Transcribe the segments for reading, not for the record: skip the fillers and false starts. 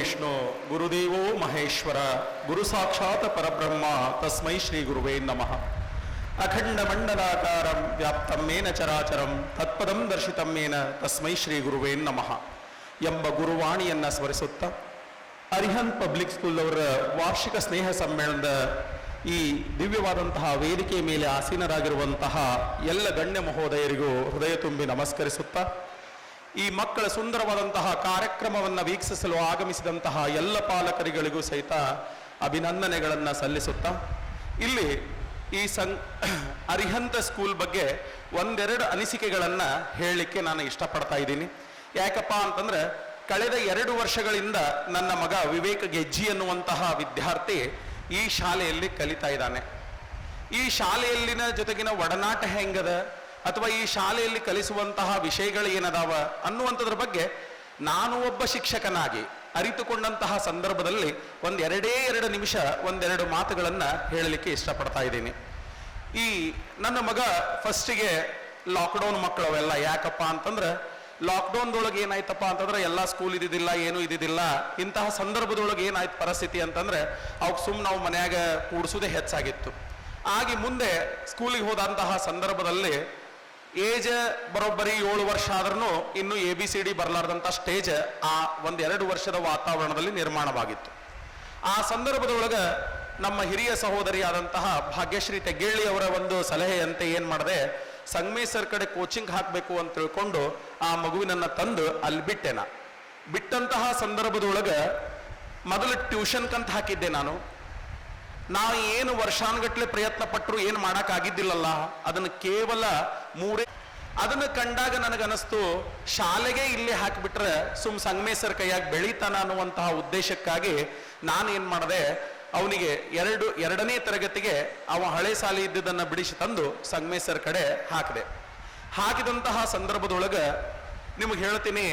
ವಿಷ್ಣು ಗುರುದೇವೋ ಮಹೇಶ್ವರ ಗುರು ಸಾಕ್ಷಾತ್ ಪರಬ್ರಹ್ಮ ತಸ್ಮೈ ಶ್ರೀ ಗುರುವೇ ನಮಃ. ಅಖಂಡ ಮಂಡಲಾಕಾರಂ ವ್ಯಾಪ್ತಂ ಮೇನ ಚರಾಚರಂ ತತ್ಪದಂ ದರ್ಶಿತಂ ಮೇನ ತಸ್ಮೈ ಶ್ರೀ ಗುರುವೇ ನಮಃ ಎಂಬ ಗುರುವಾಣಿಯನ್ನ ಸ್ಮರಿಸುತ್ತ ಅರಿಹಂತ್ ಪಬ್ಲಿಕ್ ಸ್ಕೂಲ್ ಅವರ ವಾರ್ಷಿಕ ಸ್ನೇಹ ಸಮ್ಮೇಳನದ ಈ ದಿವ್ಯವಾದಂತಹ ವೇದಿಕೆ ಮೇಲೆ ಆಸೀನರಾಗಿರುವಂತಹ ಎಲ್ಲ ಗಣ್ಯ ಮಹೋದಯರಿಗೂ ಹೃದಯ ತುಂಬಿ ನಮಸ್ಕರಿಸುತ್ತಾ ಈ ಮಕ್ಕಳ ಸುಂದರವಾದಂತಹ ಕಾರ್ಯಕ್ರಮವನ್ನು ವೀಕ್ಷಿಸಲು ಆಗಮಿಸಿದಂತಹ ಎಲ್ಲ ಪಾಲಕರಿಗಳಿಗೂ ಸಹಿತ ಅಭಿನಂದನೆಗಳನ್ನು ಸಲ್ಲಿಸುತ್ತಾ ಇಲ್ಲಿ ಈ ಅರಿಹಂತ ಸ್ಕೂಲ್ ಬಗ್ಗೆ ಒಂದೆರಡು ಅನಿಸಿಕೆಗಳನ್ನು ಹೇಳಲಿಕ್ಕೆ ನಾನು ಇಷ್ಟಪಡ್ತಾ ಇದ್ದೀನಿ. ಯಾಕಪ್ಪ ಅಂತಂದ್ರೆ ಕಳೆದ 2 ವರ್ಷಗಳಿಂದ ನನ್ನ ಮಗ ವಿವೇಕ್ ಗೆಜ್ಜಿ ಅನ್ನುವಂತಹ ವಿದ್ಯಾರ್ಥಿ ಈ ಶಾಲೆಯಲ್ಲಿ ಕಲಿತಾ ಇದ್ದಾನೆ. ಈ ಶಾಲೆಯಲ್ಲಿನ ಜೊತೆಗಿನ ಒಡನಾಟ ಹೆಂಗದ ಅಥವಾ ಈ ಶಾಲೆಯಲ್ಲಿ ಕಲಿಸುವಂತಹ ವಿಷಯಗಳು ಏನದಾವ ಅನ್ನುವಂಥದ್ರ ಬಗ್ಗೆ ನಾನು ಒಬ್ಬ ಶಿಕ್ಷಕನಾಗಿ ಅರಿತುಕೊಂಡಂತಹ ಸಂದರ್ಭದಲ್ಲಿ ಎರಡು ನಿಮಿಷ ಒಂದೆರಡು ಮಾತುಗಳನ್ನು ಹೇಳಲಿಕ್ಕೆ ಇಷ್ಟಪಡ್ತಾ ಇದ್ದೀನಿ. ಈ ನನ್ನ ಮಗ ಫಸ್ಟಿಗೆ ಲಾಕ್ಡೌನ್ ಮಕ್ಕಳವೆಲ್ಲ ಯಾಕಪ್ಪ ಅಂತಂದ್ರೆ ಲಾಕ್ಡೌನ್ದೊಳಗೆ ಏನಾಯ್ತಪ್ಪ ಅಂತಂದ್ರೆ ಎಲ್ಲ ಸ್ಕೂಲ್ ಇದ್ದಿದ್ದಿಲ್ಲ, ಏನೂ ಇದ್ದಿದ್ದಿಲ್ಲ. ಇಂತಹ ಸಂದರ್ಭದೊಳಗೆ ಏನಾಯ್ತು ಪರಿಸ್ಥಿತಿ ಅಂತಂದ್ರೆ ಅವಾಗ ಸುಮ್ಮನೆ ನಾವು ಮನ್ಯಾಗ ಕೂಡಿಸೋದೇ ಹೆಚ್ಚಾಗಿತ್ತು. ಆಗಿ ಮುಂದೆ ಸ್ಕೂಲಿಗೆ ಹೋದಂತಹ ಸಂದರ್ಭದಲ್ಲಿ ಏಜ್ ಬರೋಬ್ಬರಿ 7 ವರ್ಷ ಆದ್ರೂ ಇನ್ನು ABCD ಬರಲಾರ್ದಂಥ ಸ್ಟೇಜ್ ಆ 1-2 ವರ್ಷದ ವಾತಾವರಣದಲ್ಲಿ ನಿರ್ಮಾಣವಾಗಿತ್ತು. ಆ ಸಂದರ್ಭದೊಳಗೆ ನಮ್ಮ ಹಿರಿಯ ಸಹೋದರಿಯಾದಂತಹ ಭಾಗ್ಯಶ್ರೀ ತೆಗ್ಗೇಳಿ ಅವರ ಒಂದು ಸಲಹೆಯಂತೆ ಏನು ಮಾಡಿದೆ, ಸಂಗಮೇಶ್ವರ್ ಕಡೆ ಕೋಚಿಂಗ್ ಹಾಕಬೇಕು ಅಂತ ತಿಳ್ಕೊಂಡು ಆ ಮಗುವಿನನ್ನ ತಂದು ಅಲ್ಲಿ ಬಿಟ್ಟೆನ. ಬಿಟ್ಟಂತಹ ಸಂದರ್ಭದೊಳಗೆ ಮೊದಲು ಟ್ಯೂಷನ್ ಕಂತ ಹಾಕಿದ್ದೆ ನಾನು. ನಾವು ಏನು ವರ್ಷಾನುಗಟ್ಲೆ ಪ್ರಯತ್ನ ಪಟ್ಟರು ಏನು ಮಾಡೋಕ್ಕಾಗಿದ್ದಿಲ್ಲಲ್ಲ, ಅದನ್ನು ಕೇವಲ 3 ಅದನ್ನು ಕಂಡಾಗ ನನಗನ್ನಿಸ್ತು ಶಾಲೆಗೆ ಇಲ್ಲೇ ಹಾಕಿಬಿಟ್ರೆ ಸಂಗಮೇಶ್ವರ್ ಕೈಯಾಗಿ ಬೆಳೀತಾನ ಅನ್ನುವಂತಹ ಉದ್ದೇಶಕ್ಕಾಗಿ ನಾನು ಏನು ಮಾಡಿದೆ, ಅವನಿಗೆ 2ನೇ ತರಗತಿಗೆ ಅವ ಹಳೆ ಶಾಲೆ ಇದ್ದುದನ್ನು ಬಿಡಿಸಿ ತಂದು ಸಂಗಮೇಶ್ವರ್ ಕಡೆ ಹಾಕಿದೆ. ಹಾಕಿದಂತಹ ಸಂದರ್ಭದೊಳಗೆ ನಿಮಗೆ ಹೇಳ್ತೀನಿ,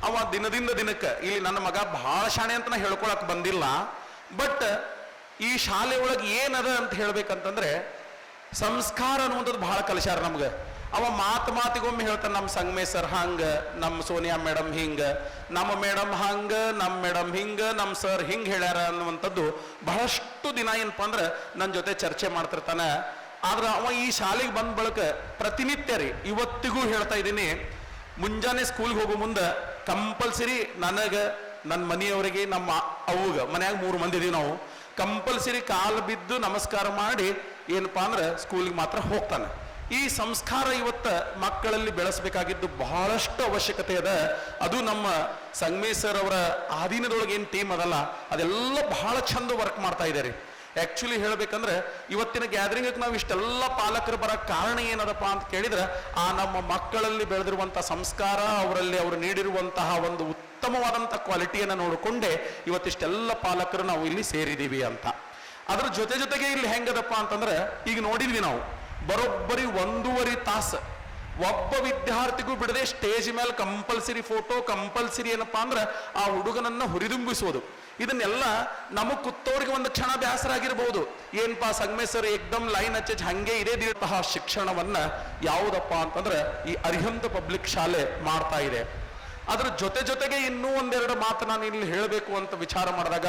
ಅವ ದಿನದಿಂದ ದಿನಕ್ಕೆ ಇಲ್ಲಿ ನನ್ನ ಮಗ ಬಹಳ ಶಾಣೆ ಅಂತ ನಾ ಹೇಳ್ಕೊಳಕ್ ಬಂದಿಲ್ಲ. ಬಟ್ ಈ ಶಾಲೆ ಒಳಗೆ ಏನದ ಅಂತ ಹೇಳ್ಬೇಕಂತಂದ್ರೆ ಸಂಸ್ಕಾರ ಅನ್ನುವಂಥದ್ದು ಬಹಳ ಕಲಿಸ್ಯಾರ ನಮ್ಗೆ. ಅವ ಮಾತಿಗೊಮ್ಮೆ ಹೇಳ್ತಾನೆ, ನಮ್ಮ ಸಂಗಮೇಶ್ವರ್ ಹಂಗ, ನಮ್ಮ ಸೋನಿಯಾ ಮೇಡಮ್ ಹಿಂಗ, ನಮ್ಮ ಮೇಡಮ್ ಹಂಗ, ನಮ್ಮ ಮೇಡಮ್ ಹಿಂಗ, ನಮ್ಮ ಸರ್ ಹಿಂಗ್ ಹೇಳ್ಯಾರ ಅನ್ನುವಂಥದ್ದು ಬಹಳಷ್ಟು ದಿನ ಏನಪ್ಪ ಅಂದ್ರೆ ನನ್ನ ಜೊತೆ ಚರ್ಚೆ ಮಾಡ್ತಿರ್ತಾನೆ. ಆದ್ರೆ ಅವ ಈ ಶಾಲೆಗೆ ಬಂದ ಬಳಿಕ ಪ್ರತಿನಿತ್ಯ ರೀ ಇವತ್ತಿಗೂ ಹೇಳ್ತಾ ಇದ್ದೀನಿ, ಮುಂಜಾನೆ ಸ್ಕೂಲ್ಗೆ ಹೋಗೋ ಮುಂದೆ ಕಂಪಲ್ಸರಿ ನನಗೆ, ನನ್ನ ಮನೆಯವರಿಗೆ, ನಮ್ಮ ಅವ್ಗ ಮನ್ಯಾಗ 3 ಮಂದಿ ಇದೀವಿ ನಾವು, ಕಂಪಲ್ಸರಿ ಕಾಲು ಬಿದ್ದು ನಮಸ್ಕಾರ ಮಾಡಿ ಏನಪ್ಪಾ ಅಂದ್ರೆ ಸ್ಕೂಲಿಗೆ ಮಾತ್ರ ಹೋಗ್ತಾನೆ. ಈ ಸಂಸ್ಕಾರ ಇವತ್ತು ಮಕ್ಕಳಲ್ಲಿ ಬೆಳೆಸಬೇಕಾಗಿದ್ದು ಬಹಳಷ್ಟು ಅವಶ್ಯಕತೆ ಅದ. ಅದು ನಮ್ಮ ಸಂಗಮೇಶ್ವರ್ ಅವರ ಅಧೀನದೊಳಗೆ ಏನು ಟೀಮ್ ಅದಲ್ಲ, ಅದೆಲ್ಲ ಬಹಳ ಚಂದ ವರ್ಕ್ ಮಾಡ್ತಾ ಇದ್ದಾರೆ. ಆ್ಯಕ್ಚುಲಿ ಹೇಳ್ಬೇಕಂದ್ರೆ ಇವತ್ತಿನ ಗ್ಯಾದರಿಂಗಕ್ಕೆ ನಾವು ಇಷ್ಟೆಲ್ಲ ಪಾಲಕರು ಬರೋಕ್ಕೆ ಕಾರಣ ಏನದಪ್ಪ ಅಂತ ಕೇಳಿದ್ರೆ ಆ ನಮ್ಮ ಮಕ್ಕಳಲ್ಲಿ ಬೆಳೆದಿರುವಂಥ ಸಂಸ್ಕಾರ, ಅವರಲ್ಲಿ ಅವರು ನೀಡಿರುವಂತಹ ಒಂದು ಉತ್ತಮವಾದಂಥ ಕ್ವಾಲಿಟಿಯನ್ನು ನೋಡಿಕೊಂಡೇ ಇವತ್ತಿಷ್ಟೆಲ್ಲ ಪಾಲಕರು ನಾವು ಇಲ್ಲಿ ಸೇರಿದ್ದೀವಿ ಅಂತ. ಅದ್ರ ಜೊತೆಗೆ ಇಲ್ಲಿ ಹೆಂಗದಪ್ಪ ಅಂತಂದ್ರೆ ಈಗ ನೋಡಿದ್ವಿ ನಾವು ಬರೋಬ್ಬರಿ 1.5 ತಾಸು ಒಬ್ಬ ವಿದ್ಯಾರ್ಥಿಗೂ ಬಿಡದೆ ಸ್ಟೇಜ್ ಮೇಲೆ ಕಂಪಲ್ಸರಿ ಫೋಟೋ, ಕಂಪಲ್ಸರಿ ಏನಪ್ಪಾ ಅಂದ್ರೆ ಆ ಹುಡುಗನನ್ನ ಹುರಿದುಂಬಿಸೋದು. ಇದನ್ನೆಲ್ಲ ನಮಗ್ ಕುತ್ತವ್ರಿಗೆ ಒಂದು ಕ್ಷಣ ಬೇಸರ ಆಗಿರ್ಬೋದು, ಏನ್ಪಾ ಸಂಗಮೇಶ್ವರ್ ಏಕ್ದಮ್ ಲೈನ್ ಹಚ್ಚ ಹಂಗೆ ಇದೇದಿರುವಂತಹ ಶಿಕ್ಷಣವನ್ನ ಯಾವುದಪ್ಪ ಅಂತಂದ್ರೆ ಈ ಅರಿಹಂತ ಪಬ್ಲಿಕ್ ಶಾಲೆ ಮಾಡ್ತಾ ಇದೆ. ಅದ್ರ ಜೊತೆಗೆ ಇನ್ನೂ 1-2 ಮಾತು ನಾನು ಇಲ್ಲಿ ಹೇಳಬೇಕು ಅಂತ ವಿಚಾರ ಮಾಡಿದಾಗ,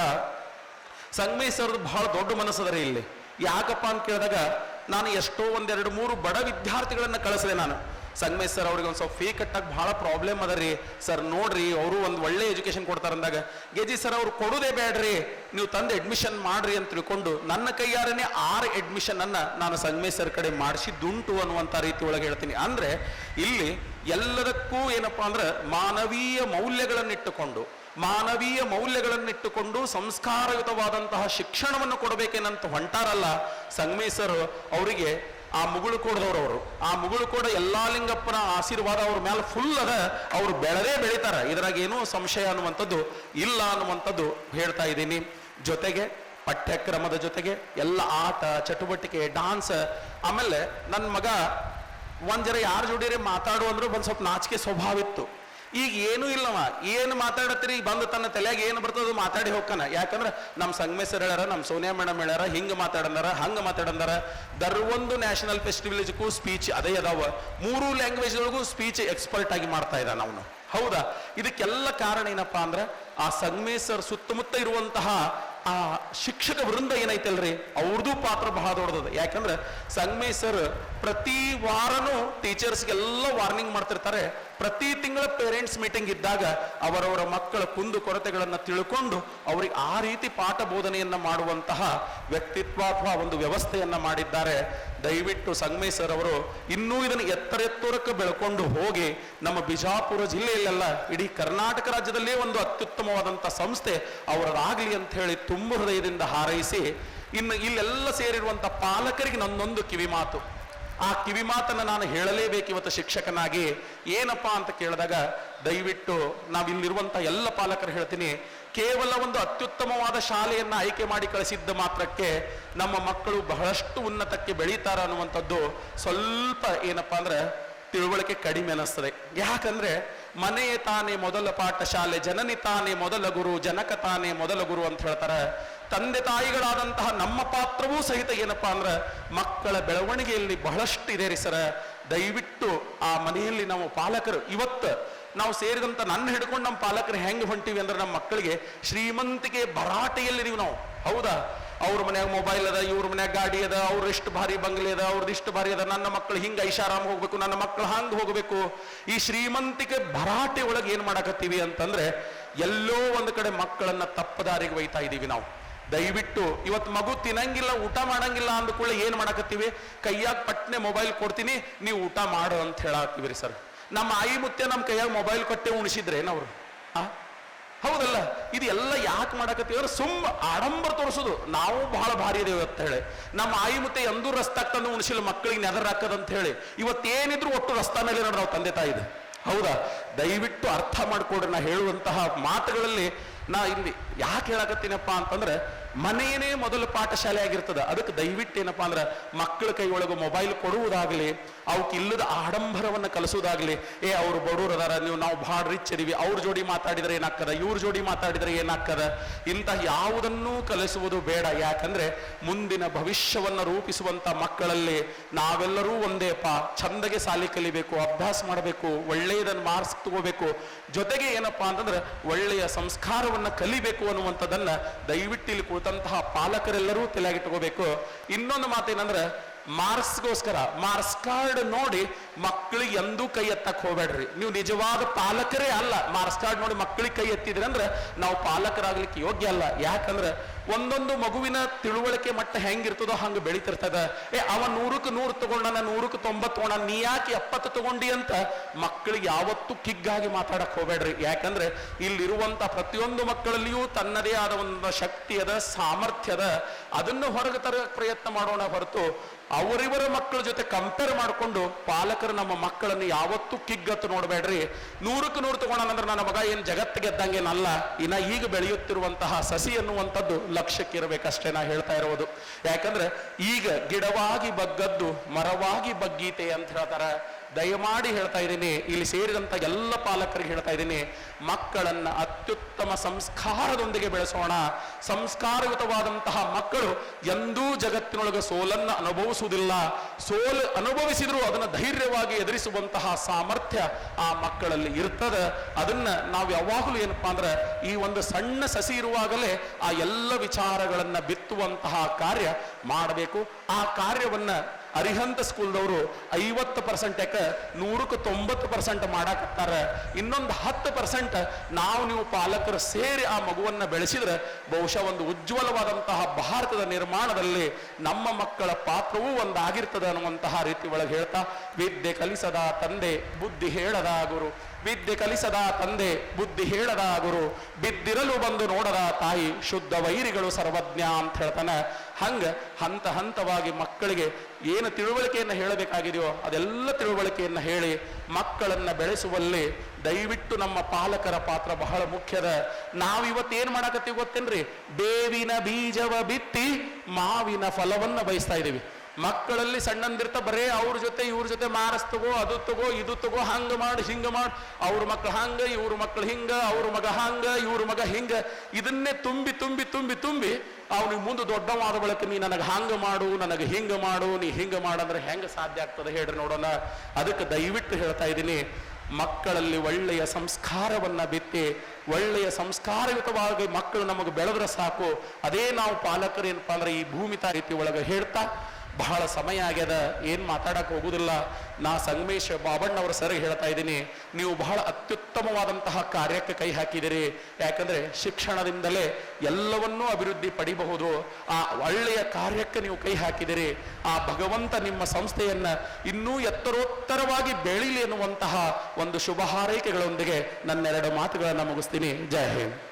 ಸಂಗಮೇಶ್ವರ್ದು ಬಹಳ ದೊಡ್ಡ ಮನಸ್ಸದರಿ ಇಲ್ಲಿ. ಯಾಕಪ್ಪ ಅಂತ ಕೇಳಿದಾಗ ನಾನು ಎಷ್ಟೋ 1-2-3 ಬಡ ವಿದ್ಯಾರ್ಥಿಗಳನ್ನ ಕಳಿಸಿದೆ ನಾನು. ಸಂಗಮೇಶ್ವರ್ ಅವ್ರಿಗೆ ಒಂದು ಸ್ವಲ್ಪ ಫೀ ಕಟ್ಟಕ್ಕೆ ಬಹಳ ಪ್ರಾಬ್ಲಮ್ ಅದ ರೀ ಸರ್, ನೋಡ್ರಿ ಅವರು ಒಂದು ಒಳ್ಳೆ ಎಜುಕೇಶನ್ ಕೊಡ್ತಾರೆ ಅಂದಾಗ, ಗೆಜಿ ಸರ್ ಅವ್ರು ಕೊಡೋದೇ ಬೇಡ್ರಿ, ನೀವು ತಂದು ಅಡ್ಮಿಷನ್ ಮಾಡ್ರಿ ಅಂತ ತಿಳ್ಕೊಂಡು ನನ್ನ ಕೈಯಾರನೇ 6 ಅಡ್ಮಿಷನ್ ಅನ್ನ ನಾನು ಸಂಗಮೇಶ್ವರ್ ಕಡೆ ಮಾಡಿಸಿದ್ದುಂಟು ಅನ್ನುವಂಥ ರೀತಿ ಒಳಗೆ ಹೇಳ್ತೀನಿ. ಅಂದ್ರೆ ಇಲ್ಲಿ ಎಲ್ಲದಕ್ಕೂ ಏನಪ್ಪಾ ಅಂದ್ರೆ ಮಾನವೀಯ ಮೌಲ್ಯಗಳನ್ನಿಟ್ಟುಕೊಂಡು ಸಂಸ್ಕಾರಯುತವಾದಂತಹ ಶಿಕ್ಷಣವನ್ನು ಕೊಡಬೇಕೇನಂತ ಹೊಂಟಾರಲ್ಲ ಸಂಗಮೇಶ್ವರ್ ಅವರಿಗೆ. ಆ ಮುಗುಳು ಕೋಡದವರು, ಆ ಮುಗುಳು ಕೋಡ ಎಲ್ಲಾ ಲಿಂಗಪ್ಪನ ಆಶೀರ್ವಾದ ಅವ್ರ ಮೇಲೆ ಫುಲ್ ಅದ, ಅವ್ರು ಬೆಳೀತಾರ, ಇದ್ರಾಗ ಏನೂ ಸಂಶಯ ಅನ್ನುವಂಥದ್ದು ಇಲ್ಲ ಅನ್ನುವಂಥದ್ದು ಹೇಳ್ತಾ ಇದ್ದೀನಿ. ಜೊತೆಗೆ ಪಠ್ಯಕ್ರಮದ ಜೊತೆಗೆ ಎಲ್ಲ ಆಟ ಚಟುವಟಿಕೆ, ಡಾನ್ಸ್. ಆಮೇಲೆ ನನ್ನ ಮಗ ಒಂದ್ ಯಾರ ಜೋಡಿಯರೇ ಮಾತಾಡು ಅಂದ್ರೂ ಒಂದು ಸ್ವಲ್ಪ ನಾಚಿಕೆ ಸ್ವಭಾವ ಇತ್ತು. ಈಗ ಏನೂ ಇಲ್ಲವ, ಏನು ಮಾತಾಡತ್ತೀರಿ ಬಂದು ತನ್ನ ತಲೆಯಾಗ ಏನು ಬರ್ತದೋ ಮಾತಾಡಿ ಹೋಗ್ತಾನ. ಯಾಕಂದ್ರೆ ನಮ್ಮ ಸಂಗಮೇಶ್ವರ್ ಹೇಳ್ಯಾರ, ನಮ್ಮ ಸೋನಿಯಾ ಮೇಡಮ್ ಹೇಳ್ಯಾರ, ಹಿಂಗೆ ಮಾತಾಡಂದಾರ, ಹಂಗೆ ಮಾತಾಡಂದಾರ. ಒಂದು ನ್ಯಾಷನಲ್ ಫೆಸ್ಟಿವಲ್ಗೂ ಸ್ಪೀಚ್ ಅದೇ ಅದಾವ, 3 ಲ್ಯಾಂಗ್ವೇಜ್ಗಳಿಗೂ ಸ್ಪೀಚ್ ಎಕ್ಸ್ಪರ್ಟ್ ಆಗಿ ಮಾಡ್ತಾ ಇದ್ದಾನ ಅವನು. ಹೌದಾ? ಇದಕ್ಕೆಲ್ಲ ಕಾರಣ ಏನಪ್ಪಾ ಅಂದ್ರೆ ಆ ಸಂಗಮೇಶ್ವರ್ ಸುತ್ತಮುತ್ತ ಇರುವಂತಹ ಆ ಶಿಕ್ಷಕ ವೃಂದ ಏನೈತಲ್ರಿ, ಅವ್ರದ್ದು ಪಾತ್ರ ಬಹಳ ದೊಡ್ಡದ. ಯಾಕಂದ್ರೆ ಸಂಗಮೇಶ್ವರ್ ಪ್ರತಿ ವಾರನೂ ಟೀಚರ್ಸ್ಗೆಲ್ಲ ವಾರ್ನಿಂಗ್ ಮಾಡ್ತಿರ್ತಾರೆ. ಪ್ರತಿ ತಿಂಗಳ ಪೇರೆಂಟ್ಸ್ ಮೀಟಿಂಗ್ ಇದ್ದಾಗ ಅವರವರ ಮಕ್ಕಳ ಕುಂದು ಕೊರತೆಗಳನ್ನು ತಿಳ್ಕೊಂಡು ಅವ್ರಿಗೆ ಆ ರೀತಿ ಪಾಠ ಬೋಧನೆಯನ್ನ ಮಾಡುವಂತಹ ವ್ಯಕ್ತಿತ್ವ ಅಥವಾ ಒಂದು ವ್ಯವಸ್ಥೆಯನ್ನ ಮಾಡಿದ್ದಾರೆ. ದಯವಿಟ್ಟು ಸಂಗಮೇಶ್ವರ್ ಅವರು ಇನ್ನೂ ಇದನ್ನು ಎತ್ತರಕ್ಕೆ ಬೆಳ್ಕೊಂಡು ಹೋಗಿ ನಮ್ಮ ಬಿಜಾಪುರ ಜಿಲ್ಲೆಯಲ್ಲೆಲ್ಲ ಇಡೀ ಕರ್ನಾಟಕ ರಾಜ್ಯದಲ್ಲೇ ಒಂದು ಅತ್ಯುತ್ತಮವಾದಂಥ ಸಂಸ್ಥೆ ಅವರದಾಗಲಿ ಅಂತ ಹೇಳಿ ತುಂಬ ಹೃದಯದಿಂದ ಹಾರೈಸಿ, ಇನ್ನು ಇಲ್ಲೆಲ್ಲ ಸೇರಿರುವಂಥ ಪಾಲಕರಿಗೆ ನನ್ನೊಂದು ಕಿವಿ ಮಾತು. ಆ ಕಿವಿ ಮಾತನ್ನು ನಾನು ಹೇಳಲೇಬೇಕು ಇವತ್ತು ಶಿಕ್ಷಕನಾಗಿ. ಏನಪ್ಪಾ ಅಂತ ಕೇಳಿದಾಗ ದಯವಿಟ್ಟು ನಾವಿಲ್ಲಿರುವಂಥ ಎಲ್ಲ ಪಾಲಕರು ಹೇಳ್ತೀನಿ, ಕೇವಲ ಒಂದು ಅತ್ಯುತ್ತಮವಾದ ಶಾಲೆಯನ್ನ ಆಯ್ಕೆ ಮಾಡಿ ಕಳಿಸಿದ್ದ ಮಾತ್ರಕ್ಕೆ ನಮ್ಮ ಮಕ್ಕಳು ಬಹಳಷ್ಟು ಉನ್ನತಕ್ಕೆ ಬೆಳೀತಾರ ಅನ್ನುವಂಥದ್ದು ಸ್ವಲ್ಪ ಏನಪ್ಪಾ ಅಂದ್ರೆ ತಿಳುವಳಿಕೆ ಕಡಿಮೆ ಅನ್ನಿಸ್ತದೆ. ಯಾಕಂದ್ರೆ ಮನೆಯೇ ತಾನೇ ಮೊದಲ ಪಾಠಶಾಲೆ, ಜನನಿ ತಾನೇ ಮೊದಲ ಗುರು, ಜನಕ ತಾನೇ ಮೊದಲ ಗುರು ಅಂತ ಹೇಳ್ತಾರೆ. ತಂದೆ ತಾಯಿಗಳಾದಂತಹ ನಮ್ಮ ಪಾತ್ರವೂ ಸಹಿತ ಏನಪ್ಪಾ ಅಂದ್ರೆ ಮಕ್ಕಳ ಬೆಳವಣಿಗೆಯಲ್ಲಿ ಬಹಳಷ್ಟು ಇದೆ ರೀ ಸರ. ದಯವಿಟ್ಟು ಆ ಮನೆಯಲ್ಲಿ ನಾವು ಪಾಲಕರು ಇವತ್ತು ನಾವು ಸೇರಿದಂತ ನನ್ನ ಹಿಡ್ಕೊಂಡು ನಮ್ಮ ಪಾಲಕರು ಹೆಂಗೆ ಹೊಂಟಿವಿ ಅಂದ್ರೆ ನಮ್ಮ ಮಕ್ಕಳಿಗೆ ಶ್ರೀಮಂತಿಕೆ ಭರಾಟೆಯಲ್ಲಿದೀವಿ ನಾವು. ಹೌದಾ? ಅವ್ರ ಮನ್ಯಾಗ ಮೊಬೈಲ್ ಅದ, ಇವ್ರ ಮನ್ಯಾಗ ಗಾಡಿ ಅದ, ಅವ್ರ ಇಷ್ಟು ಭಾರಿ ಬಂಗ್ಲೆ ಅದ, ಅವ್ರದ್ದು ಇಷ್ಟು ಭಾರಿ ಅದ, ನನ್ನ ಮಕ್ಕಳು ಹಿಂಗ ಐಷಾರಾಮ್ ಹೋಗ್ಬೇಕು, ನನ್ನ ಮಕ್ಕಳು ಹಂಗ ಹೋಗ್ಬೇಕು. ಈ ಶ್ರೀಮಂತಿಕೆ ಭರಾಟೆ ಒಳಗೆ ಏನ್ ಮಾಡಕತ್ತೀವಿ ಅಂತಂದ್ರೆ ಎಲ್ಲೋ ಒಂದು ಕಡೆ ಮಕ್ಕಳನ್ನ ತಪ್ಪದಾರಿಗೆ ಒಯ್ತಾ ಇದೀವಿ ನಾವು. ದಯವಿಟ್ಟು ಇವತ್ತು ಮಗು ತಿನ್ನಂಗಿಲ್ಲ, ಊಟ ಮಾಡಂಗಿಲ್ಲ ಅಂದ್ಕೊಳ್ಳಿ ಏನ್ ಮಾಡಕತ್ತೀವಿ, ಕೈಯಾಗ ಪಟ್ನೆ ಮೊಬೈಲ್ ಕೊಡ್ತೀನಿ, ನೀವು ಊಟ ಮಾಡು ಅಂತ ಹೇಳಾಕ್ತಿವಿ ರೀ ಸರ್. ನಮ್ಮ ಆಯಿ ಮುತ್ತೆ ನಮ್ಮ ಕೈಯಾಗ ಮೊಬೈಲ್ ಕೊಟ್ಟೆ ಉಣಿಸಿದ್ರೇನವ್ರು? ಹೌದಲ್ಲ? ಇದು ಎಲ್ಲ ಯಾಕೆ ಮಾಡಕತ್ತೀವಿ ಅಂದ್ರೆ ಆಡಂಬರ ತೋರಿಸೋದು, ನಾವು ಬಹಳ ಭಾರಿ ಇದೇವೆ ಅಂತ ಹೇಳಿ. ನಮ್ಮ ಆಯಿ ಮುತ್ತೆ ಎಂದೂ ರಸ್ತಾಕ್ ತಂದು ಉಣಿಸಿಲ್ಲ ಮಕ್ಕಳಿಗೆ ನೆದರ್ ಹಾಕದಂತ ಹೇಳಿ. ಇವತ್ತೇನಿದ್ರು ಒಟ್ಟು ರಸ್ತಾ ಮೇಲೆ ನೋಡ್ರಿ ನಾವು ತಂದೆ ತಾಯಿದೆ. ಹೌದಾ? ದಯವಿಟ್ಟು ಅರ್ಥ ಮಾಡ್ಕೊಡ್ರಿ ನಾ ಹೇಳುವಂತಹ ಮಾತುಗಳಲ್ಲಿ. ನಾ ಇಲ್ಲಿ ಯಾಕೆ ಹೇಳಕತ್ತೀನಪ್ಪ ಅಂತಂದ್ರೆ ಮನೆಯೇ ಮೊದಲ ಪಾಠಶಾಲೆ ಆಗಿರ್ತದ. ಅದಕ್ಕೆ ದಯವಿಟ್ಟು ಏನಪ್ಪಾ ಅಂದ್ರೆ ಮಕ್ಕಳ ಕೈ ಒಳಗೆ ಮೊಬೈಲ್ ಕೊಡುವುದಾಗ್ಲಿ, ಅವಕ್ಕೆ ಇಲ್ಲದ ಆಡಂಬರವನ್ನು ಕಲಿಸೋದಾಗ್ಲಿ, ಅವ್ರು ಬಡವ್ರು ಅದಾರ, ನಾವು ಭಾಳ ರಿಚ್ ಇದೀವಿ, ಅವ್ರ ಜೋಡಿ ಮಾತಾಡಿದ್ರೆ ಏನಾಗ್ತದ, ಇವ್ರ ಜೋಡಿ ಮಾತಾಡಿದ್ರೆ ಏನಾಗ್ತದ, ಇಂತಹ ಯಾವುದನ್ನೂ ಕಲಿಸುವುದು ಬೇಡ. ಯಾಕಂದ್ರೆ ಮುಂದಿನ ಭವಿಷ್ಯವನ್ನ ರೂಪಿಸುವಂತ ಮಕ್ಕಳಲ್ಲಿ ನಾವೆಲ್ಲರೂ ಒಂದೇಪ ಚಂದಗೆ ಸಾಲಿ ಕಲಿಬೇಕು, ಅಭ್ಯಾಸ ಮಾಡಬೇಕು, ಒಳ್ಳೆಯದನ್ನು ಮಾರ್ಕ್ಸ್ ತಗೋಬೇಕು, ಜೊತೆಗೆ ಏನಪ್ಪಾ ಅಂತಂದ್ರೆ ಒಳ್ಳೆಯ ಸಂಸ್ಕಾರವನ್ನ ಕಲಿಬೇಕು ಅನ್ನುವಂಥದ್ದನ್ನ ದಯವಿಟ್ಟು ಇಲ್ಲಿ ಕುಳಿತಂತಹ ಪಾಲಕರೆಲ್ಲರೂ ತಲೆಯಾಗಿಟ್ಕೋಬೇಕು. ಇನ್ನೊಂದು ಮಾತೇನಂದ್ರೆ ಮಾರ್ಕ್ಸ್ಗೋಸ್ಕರ ಮಾರ್ಕ್ಸ್ ಕಾರ್ಡ್ ನೋಡಿ ಮಕ್ಕಳಿಗೆ ಎಂದೂ ಕೈ ಎತ್ತಕ್ಕೆ ಹೋಗ್ಬೇಡ್ರಿ. ನೀವು ನಿಜವಾದ ಪಾಲಕರೇ ಅಲ್ಲ. ಮಾರ್ಕ್ಸ್ ಕಾರ್ಡ್ ನೋಡಿ ಮಕ್ಕಳಿಗೆ ಕೈ ಎತ್ತಿದ್ರೆ ಅಂದ್ರೆ ನಾವು ಪಾಲಕರಾಗ್ಲಿಕ್ಕೆ ಯೋಗ್ಯ ಅಲ್ಲ. ಯಾಕಂದ್ರೆ ಒಂದೊಂದು ಮಗುವಿನ ತಿಳುವಳಿಕೆ ಮಟ್ಟ ಹೆಂಗಿರ್ತದೋ ಹಂಗೆ ಬೆಳಿತಿರ್ತದ. ಅವ 100ಕ್ಕೆ 100 ತಗೊಂಡನ, 100ಕ್ಕೆ 90 ತಗೊಂಡ, ನೀ ಯಾಕೆ 70 ತಗೊಂಡಿ ಅಂತ ಮಕ್ಕಳಿಗೆ ಯಾವತ್ತೂ ಕಿಗ್ಗಾಗಿ ಮಾತಾಡಕ್ ಹೋಗ್ಬೇಡ್ರಿ. ಯಾಕಂದ್ರೆ ಇಲ್ಲಿರುವಂತ ಪ್ರತಿಯೊಂದು ಮಕ್ಕಳಲ್ಲಿಯೂ ತನ್ನದೇ ಆದ ಒಂದು ಶಕ್ತಿ ಅದ, ಸಾಮರ್ಥ್ಯ ಅದ. ಅದನ್ನು ಹೊರಗೆ ತರ ಪ್ರಯತ್ನ ಮಾಡೋಣ ಹೊರತು ಅವರಿವರ ಮಕ್ಕಳ ಜೊತೆ ಕಂಪೇರ್ ಮಾಡಿಕೊಂಡು ಪಾಲಕರು ನಮ್ಮ ಮಕ್ಕಳನ್ನು ಯಾವತ್ತೂ ಕಿಗ್ಗತ್ತು ನೋಡಬೇಡ್ರಿ. 100ಕ್ಕೆ 100 ತಗೊಂಡಂದ್ರೆ ನನ್ನ ಮಗ ಏನ್ ಜಗತ್ತು ಗೆದ್ದಂಗೇನಲ್ಲ, ಇನ್ನ ಈಗ ಬೆಳೆಯುತ್ತಿರುವಂತಹ ಸಸಿ ಅನ್ನುವಂಥದ್ದು ಲಕ್ಷ್ಯಕ್ಕಿರಬೇಕಷ್ಟೇ ನಾ ಹೇಳ್ತಾ ಇರೋದು. ಯಾಕಂದ್ರೆ ಈಗ ಗಿಡವಾಗಿ ಬಗ್ಗದ್ದು ಮರವಾಗಿ ಬಗ್ಗೀತೆ ಅಂತ ಹೇಳ್ತಾರೆ. ದಯಮಾಡಿ ಹೇಳ್ತಾ ಇದ್ದೀನಿ, ಇಲ್ಲಿ ಸೇರಿದಂತ ಎಲ್ಲ ಪಾಲಕರಿಗೆ ಹೇಳ್ತಾ ಇದ್ದೀನಿ, ಮಕ್ಕಳನ್ನ ಅತ್ಯುತ್ತಮ ಸಂಸ್ಕಾರದೊಂದಿಗೆ ಬೆಳೆಸೋಣ. ಸಂಸ್ಕಾರಯುತವಾದಂತಹ ಮಕ್ಕಳು ಎಂದೂ ಜಗತ್ತಿನೊಳಗೆ ಸೋಲನ್ನು ಅನುಭವಿಸುವುದಿಲ್ಲ. ಸೋಲು ಅನುಭವಿಸಿದ್ರು ಅದನ್ನು ಧೈರ್ಯವಾಗಿ ಎದುರಿಸುವಂತಹ ಸಾಮರ್ಥ್ಯ ಆ ಮಕ್ಕಳಲ್ಲಿ ಇರ್ತದೆ. ಅದನ್ನ ನಾವು ಯಾವಾಗಲೂ ಏನಪ್ಪಾ ಅಂದ್ರೆ ಈ ಒಂದು ಸಣ್ಣ ಸಸಿ ಇರುವಾಗಲೇ ಆ ಎಲ್ಲ ವಿಚಾರಗಳನ್ನ ಬಿತ್ತುವಂತಹ ಕಾರ್ಯ ಮಾಡಬೇಕು. ಆ ಕಾರ್ಯವನ್ನ ಅರಿಹಂತ ಸ್ಕೂಲ್ದವರು 50% ಯಾಕೆ 100ಕ್ಕೆ 90% ಮಾಡಾಕತ್ತಾರ. ಇನ್ನೊಂದು 10% ನೀವು ಪಾಲಕರು ಸೇರಿ ಆ ಮಗುವನ್ನ ಬೆಳೆಸಿದ್ರೆ ಬಹುಶಃ ಒಂದು ಉಜ್ವಲವಾದಂತಹ ಭಾರತದ ನಿರ್ಮಾಣದಲ್ಲಿ ನಮ್ಮ ಮಕ್ಕಳ ಪಾತ್ರವೂ ಒಂದಾಗಿರ್ತದೆ ಅನ್ನುವಂತಹ ರೀತಿ ಒಳಗೆ ಹೇಳ್ತಾ, ವಿದ್ಯೆ ಕಲಿಸದ ತಂದೆ ಬುದ್ಧಿ ಹೇಳದ ಗುರು, ವಿದ್ಯೆ ಕಲಿಸದ ತಂದೆ ಬುದ್ಧಿ ಹೇಳದ ಗುರು, ಬಿದ್ದಿರಲು ಬಂದು ನೋಡದ ತಾಯಿ, ಶುದ್ಧ ವೈರಿಗಳು ಸರ್ವಜ್ಞ ಅಂತ ಹೇಳ್ತಾನೆ. ಹಂಗ ಹಂತ ಹಂತವಾಗಿ ಮಕ್ಕಳಿಗೆ ಏನು ತಿಳುವಳಿಕೆಯನ್ನು ಹೇಳಬೇಕಾಗಿದೆಯೋ ಅದೆಲ್ಲ ತಿಳುವಳಿಕೆಯನ್ನು ಹೇಳಿ ಮಕ್ಕಳನ್ನ ಬೆಳೆಸುವಲ್ಲಿ ದಯವಿಟ್ಟು ನಮ್ಮ ಪಾಲಕರ ಪಾತ್ರ ಬಹಳ ಮುಖ್ಯದ. ನಾವಿವತ್ತೇನ್ ಮಾಡಕತ್ತೀವಿ ಗೊತ್ತೇನ್ರಿ? ಬೇವಿನ ಬೀಜವ ಬಿತ್ತಿ ಮಾವಿನ ಫಲವನ್ನ ಬಯಸ್ತಾ ಇದೀವಿ. ಮಕ್ಕಳಲ್ಲಿ ಸಣ್ಣಂದಿರ್ತ ಬರೇ ಅವ್ರ ಜೊತೆ ಇವ್ರ ಜೊತೆ ಮಾರಸ್ ತಗೋ, ಅದು ತಗೋ, ಇದು ತಗೋ, ಹಂಗ ಮಾಡಿ ಹಿಂಗ ಮಾಡಿ, ಅವ್ರ ಮಕ್ಳು ಹಂಗ, ಇವ್ರ ಮಕ್ಳು ಹಿಂಗ, ಅವ್ರ ಮಗ ಹಂಗ, ಇವ್ರ ಮಗ ಹಿಂಗ, ಇದನ್ನೇ ತುಂಬಿ ತುಂಬಿ ತುಂಬಿ ತುಂಬಿ ಅವನಿಗೆ ಮುಂದೆ ದೊಡ್ಡವಾದ ಬಳಕ ನೀ ನನಗೆ ಹಂಗ ಮಾಡು, ನನಗೆ ಹಿಂಗ ಮಾಡು, ನೀ ಹಿಂಗ ಮಾಡಂದ್ರೆ ಹೆಂಗ ಸಾಧ್ಯ ಆಗ್ತದೆ ಹೇಳ್ರಿ ನೋಡೋಣ. ಅದಕ್ಕೆ ದಯವಿಟ್ಟು ಹೇಳ್ತಾ ಇದ್ದೀನಿ, ಮಕ್ಕಳಲ್ಲಿ ಒಳ್ಳೆಯ ಸಂಸ್ಕಾರವನ್ನು ಬಿತ್ತಿ ಒಳ್ಳೆಯ ಸಂಸ್ಕಾರಯುತವಾಗಿ ಮಕ್ಕಳು ನಮಗೆ ಬೆಳೆದ್ರೆ ಸಾಕು. ಅದೇ ನಾವು ಪಾಲಕರು ಏನಪ್ಪಾ ಅಂದ್ರೆ ಈ ಭೂಮಿ ತಾರೀತಿ ಒಳಗೆ ಹೇಳ್ತಾ ಬಹಳ ಸಮಯ ಆಗ್ಯದ, ಏನು ಮಾತಾಡಕ್ಕೆ ಹೋಗುದಿಲ್ಲ. ನಾ ಸಂಗಮೇಶ್ ಬಾಬಣ್ಣವರ ಸರ್ ಹೇಳ್ತಾ ಇದ್ದೀನಿ, ನೀವು ಬಹಳ ಅತ್ಯುತ್ತಮವಾದಂತಹ ಕಾರ್ಯಕ್ಕೆ ಕೈ ಹಾಕಿದಿರಿ. ಯಾಕಂದ್ರೆ ಶಿಕ್ಷಣದಿಂದಲೇ ಎಲ್ಲವನ್ನೂ ಅಭಿವೃದ್ಧಿ ಪಡಿಬಹುದು. ಆ ಒಳ್ಳೆಯ ಕಾರ್ಯಕ್ಕೆ ನೀವು ಕೈ ಹಾಕಿದಿರಿ. ಆ ಭಗವಂತ ನಿಮ್ಮ ಸಂಸ್ಥೆಯನ್ನ ಇನ್ನೂ ಎತ್ತರೋತ್ತರವಾಗಿ ಬೆಳೀಲಿ ಎನ್ನುವಂತಹ ಒಂದು ಶುಭ ಹಾರೈಕೆಗಳೊಂದಿಗೆ ನನ್ನೆರಡು ಮಾತುಗಳನ್ನು ಮುಗಿಸ್ತೀನಿ. ಜೈ ಹಿಂದ್.